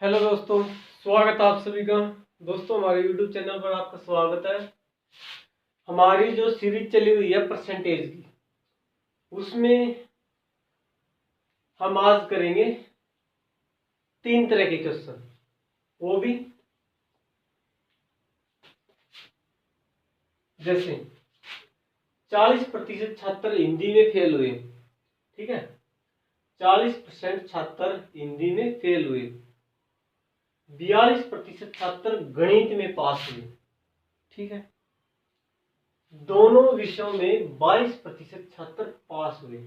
Hello दोस्तों, स्वागत है आप सभी का। दोस्तों, हमारे यूट्यूब चैनल पर आपका स्वागत है। हमारी जो सीरीज चली हुई है परसेंटेज की, उसमें हम आज करेंगे 3 तरह के क्वेश्चन। वो भी जैसे 40% छात्र हिंदी में फेल हुए, ठीक है। 40% छात्र हिंदी में फेल हुए, 42% छात्र गणित में पास हुए, ठीक है। दोनों विषयों में 22% छात्र पास हुए।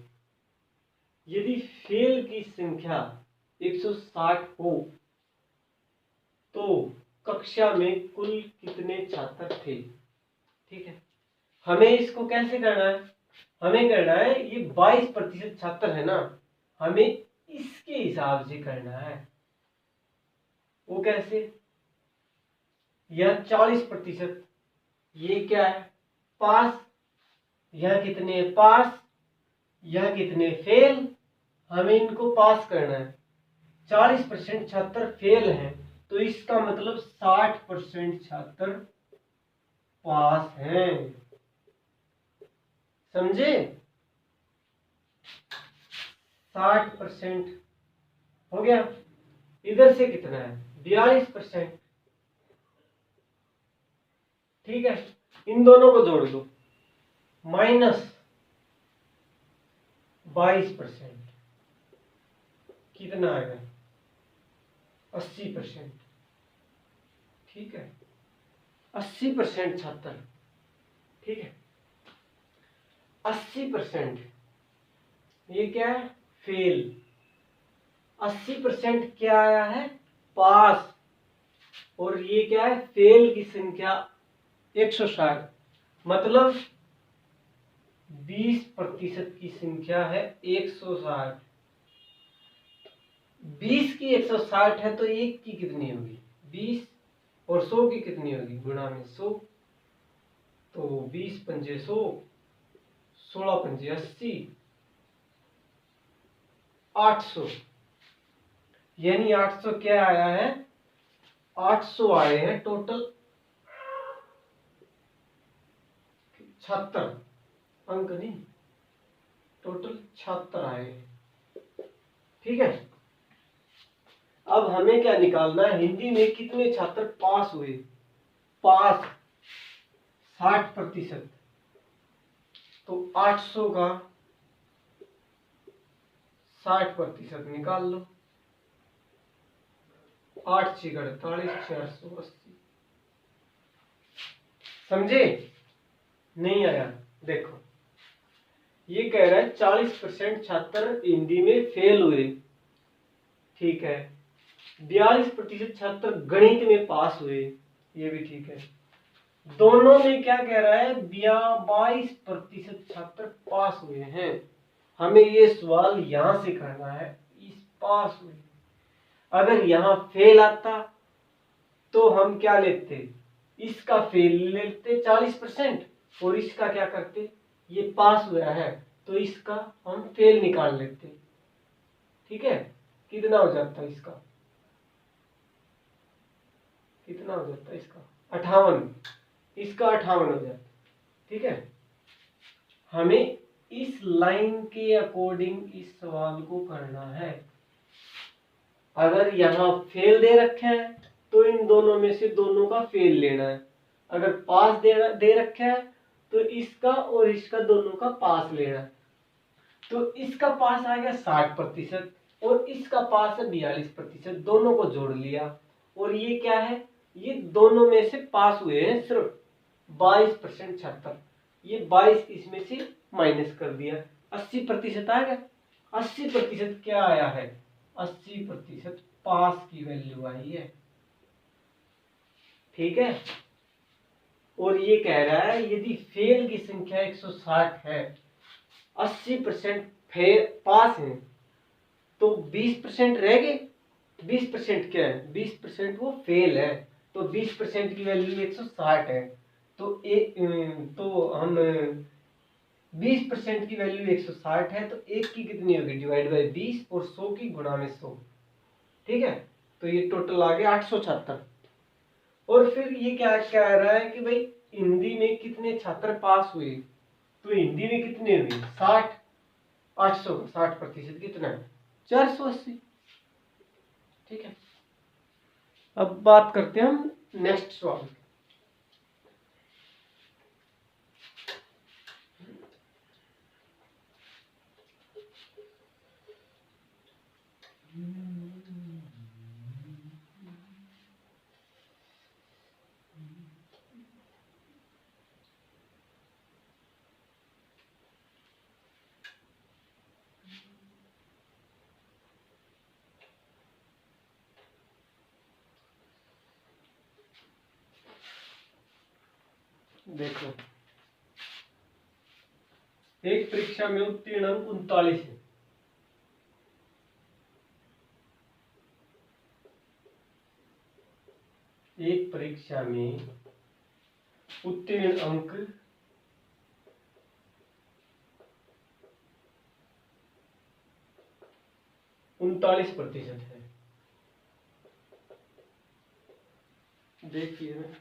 यदि फेल की संख्या 160 हो तो कक्षा में कुल कितने छात्र थे, ठीक है। हमें इसको कैसे करना है? हमें करना है, ये 22% छात्र है ना, हमें इसके हिसाब से करना है। वो कैसे? यह 40%, ये क्या है? पास। यह कितने पास, यह कितने फेल। हमें इनको पास करना है। 40% छात्र फेल हैं, तो इसका मतलब 60% छात्र पास हैं। समझे? 60% हो गया। इधर से कितना है? 42%, ठीक है। इन दोनों को जोड़ दो, -22%, कितना आएगा? 80%, ठीक है। 80% छात्र, ठीक है। 80% ये क्या है? फेल। 80% क्या आया है? पास। और ये क्या है? फेल की संख्या 160, मतलब 20% की संख्या है 160। 20 की 160 है तो 1 की कितनी होगी? 20। और 100 की कितनी होगी? गुणा में 100। तो 20 पंजे 100, 16 पंजे 80, 800। यानी 800 क्या आया है? 800 आए हैं टोटल छात्र, अंक नहीं, टोटल छात्र आए, ठीक है। अब हमें क्या निकालना है? हिंदी में कितने छात्र पास हुए? पास 60%, तो 800 का 60% निकाल लो। 8 6 48, 480। समझे? नहीं आया? देखो, ये कह रहा है 40% छात्र हिंदी में फेल हुए, ठीक है। 42% छात्र गणित में पास हुए, ये भी ठीक है। दोनों में क्या कह रहा है? 22% छात्र पास हुए हैं। हमें ये सवाल यहां से करना है, इस पास हुए। अगर यहां फेल आता तो हम क्या लेते? इसका फेल लेते 40%, और इसका क्या करते? ये पास हुआ है तो इसका हम फेल निकाल लेते, ठीक है। कितना हो जाता है इसका? कितना हो जाता है इसका? 58। इसका 58 हो जाता, ठीक है। हमें इस लाइन के अकॉर्डिंग इस सवाल को करना है। अगर यहां फेल दे रखे हैं तो इन दोनों में से दोनों का फेल लेना है। अगर पास दे रखा है तो इसका और इसका दोनों का पास लेना है। तो इसका पास आ गया 60% और इसका पास है 42%, दोनों को जोड़ लिया। और ये क्या है? ये दोनों में से पास हुए हैं सिर्फ 22% छात्र। ये 22 इसमें से माइनस कर दिया, 80% आ गया। 80% क्या आया है? 80% पास की वैल्यू आई है, ठीक है। और ये कह रहा है यदि फेल की संख्या 160 है, 80% पास है, तो 20% रह गए। 20% क्या है? 20% वो फेल है, तो 20% की वैल्यू 160 है। तो हम 20% की वैल्यू 160 है तो 1 की कितनी होगी? डिवाइड बाई 20, और 100 की गुणा में 100, ठीक है। तो तो ये टोटल आ गया 876। और फिर ये क्या कह रहा है कि भाई हिंदी में कितने छात्र पास हुए, तो हिंदी में कितने हुए 60, 800 60% कितना है 480। ठीक है, अब बात करते हैं हम नेक्स्ट सवाल। देखो, एक परीक्षा में उत्तीर्ण अंक 39 है। एक परीक्षा में उत्तीर्ण अंक 39% है। देखिए ना,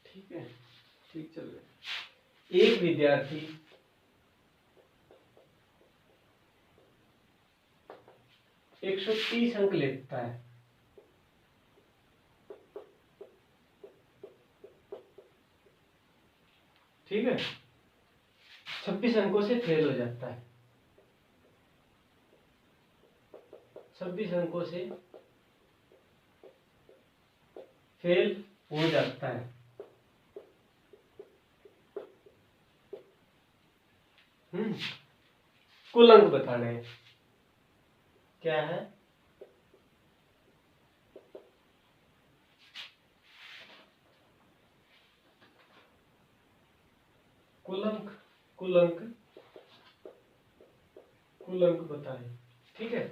ठीक है, ठीक चल रहा है। एक विद्यार्थी 130 अंक लेता है, ठीक है, 26 अंकों से फेल हो जाता है, 26 अंकों से फेल हो जाता है। कुल अंक बताने हैं, क्या है कुल अंक, कुल अंक, कुल अंक बताएं। ठीक है,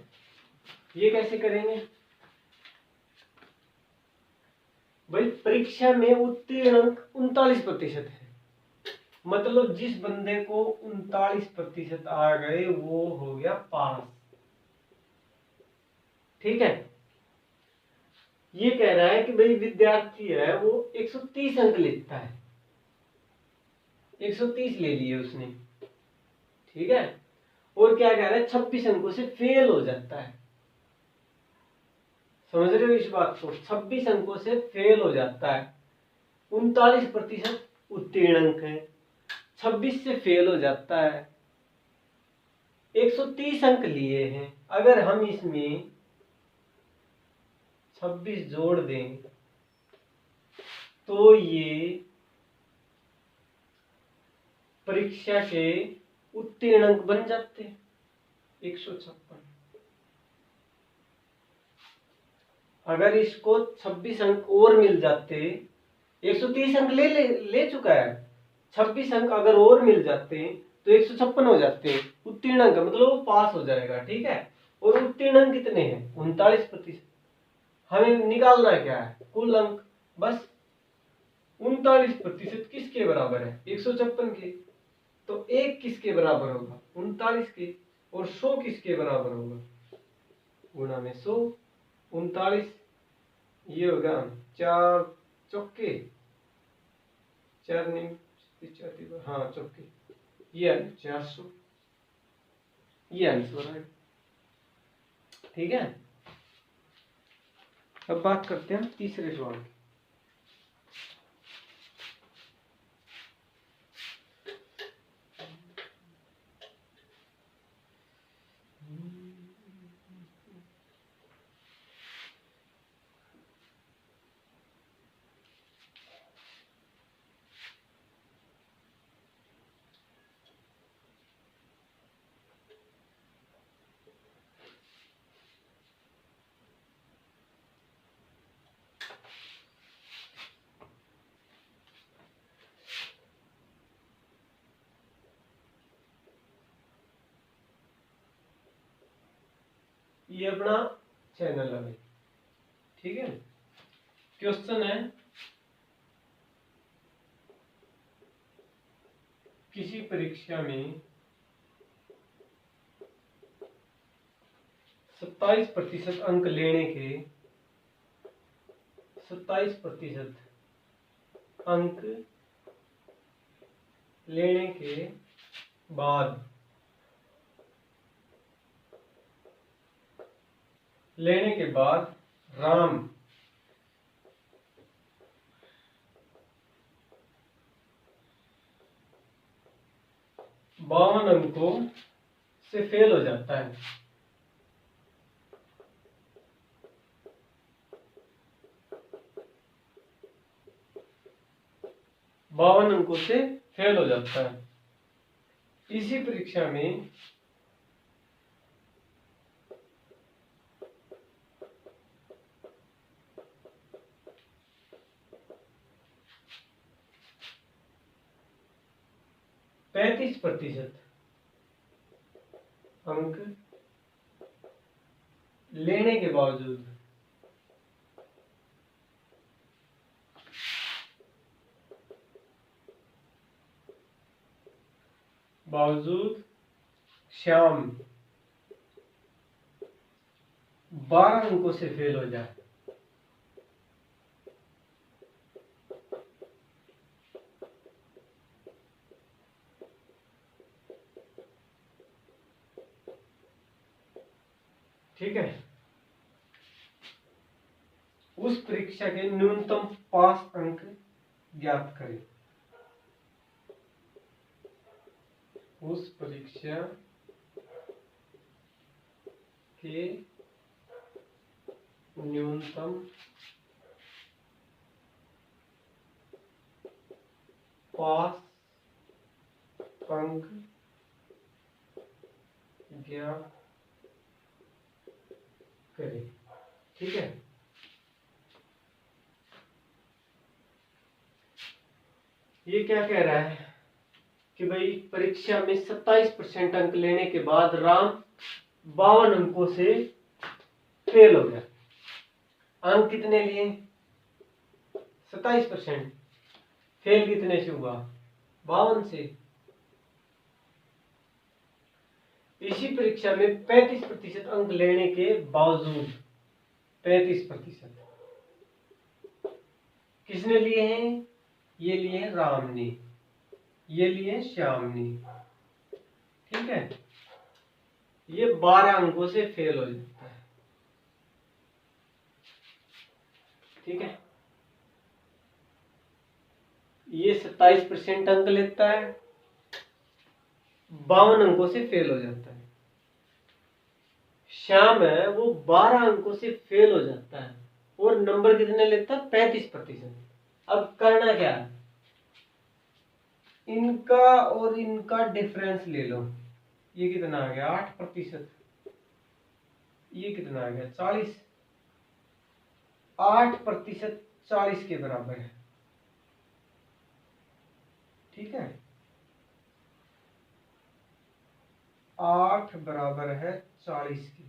ये कैसे करेंगे भाई, परीक्षा में उत्तीर्ण अंक 39% है, मतलब जिस बंदे को 39% आ गए वो हो गया पास। ठीक है, ये कह रहा है कि भाई विद्यार्थी है वो 130 अंक लेता है, 130 ले लिए उसने, ठीक है, और क्या कह रहा है 26 अंकों से फेल हो जाता है। समझ रहे हो इस बात को, 26 अंकों से फेल हो जाता है, 39% उत्तीर्ण अंक है, 26 से फेल हो जाता है, 130 अंक लिए हैं। अगर हम इसमें 26 जोड़ दें तो ये परीक्षा के उत्तीर्ण अंक बन जाते हैं 156। अगर इसको 26 अंक और मिल जाते, 130 अंक ले चुका है, 26 अंक अगर और मिल जाते तो 156 हो जाते उत्तीर्ण अंक, मतलब वो पास हो जाएगा। ठीक है, और उत्तीर्ण अंक कितने हैं 39%। हमें निकालना क्या है कुल अंक, बस 39% किसके बराबर है 156 के, तो एक किसके बराबर होगा 39 के, और 100 किसके बराबर होगा गुणा में 100, 39 ये होगा 4 चौके 4 नहीं, हाँ चौके, ये 400, ये आंसर है। ठीक है, अब बात करते हैं तीसरे सवाल की। ये अपना चैनल है भाई, ठीक है। क्वेश्चन है, किसी परीक्षा में 27% अंक लेने के 27% अंक लेने के बाद राम 52 अंकों से फेल हो जाता है। 52 अंकों से फेल हो जाता है। इसी परीक्षा में %35 अंक लेने के बावजूद श्याम 12 अंकों से फेल हो जाए। ठीक है, उस परीक्षा के न्यूनतम पास अंक ज्ञात करें। उस परीक्षा के न्यूनतम पास अंक ज्ञात करें। ठीक है, ये क्या कह रहा है कि भाई परीक्षा में 27% अंक लेने के बाद राम 52 अंकों से फेल हो गया। अंक कितने लिए? 27%। फेल कितने से हुआ? 52 से। इसी परीक्षा में 35% अंक लेने के बावजूद 35% किसने लिए हैं? ये लिए राम ने, ये लिए श्याम ने। ठीक है, ये 12 अंकों से फेल हो जाता है। ठीक है, ये 27% अंक लेता है, 52 अंकों से फेल हो जाता है। श्याम है वो 12 अंकों से फेल हो जाता है और नंबर कितने लेता है? 35%। अब करना क्या है, इनका और इनका डिफरेंस ले लो। ये कितना आ गया? 8%। ये कितना आ गया? 40। 8% 40 के बराबर है। ठीक है, 8 बराबर है 40 के।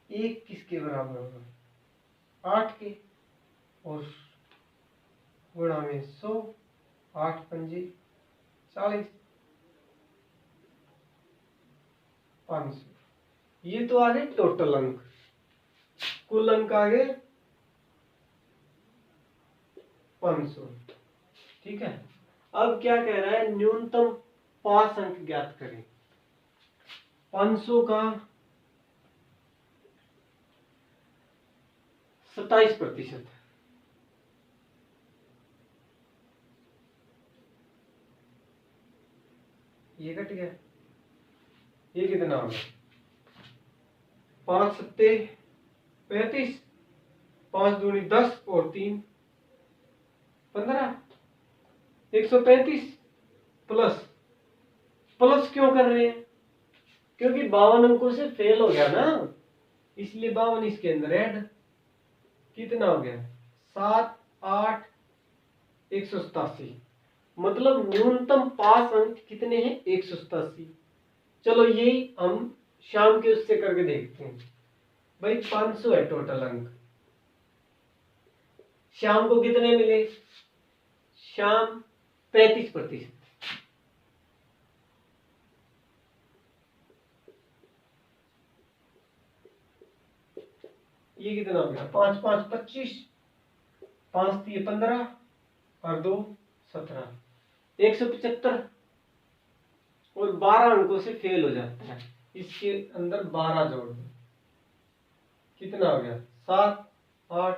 1 किसके बराबर होगा? 8 के। और गुणा में 100, 8 पंजे 40, 500। ये तो आ गए टोटल अंक। कुल अंक आ गए 500। ठीक है, अब क्या कह रहा है? न्यूनतम पास अंक ज्ञात करें। 500 का 27%। ये कट गया। ये कितना होगा? 5 सत्ते 35, 5 दूनी 10 और 3 15, 135। प्लस प्लस क्यों कर रहे हैं? क्योंकि 52 अंकों से फेल हो गया ना, इसलिए 52 इसके अंदर ऐड। कितना हो गया? 7, 8, 187। मतलब न्यूनतम पास अंक कितने हैं? 187। चलो ये हम शाम के उससे करके देखते हैं। भाई 500 है टोटल अंक। शाम को कितने मिले? शाम 35%। ये कितना हो गया, 5 5 25, 5 3 15 और 2 17, 175 और 12 अंकों से फेल हो जाता है। इसके अंदर 12 जोड़ दो, कितना हो गया 7 8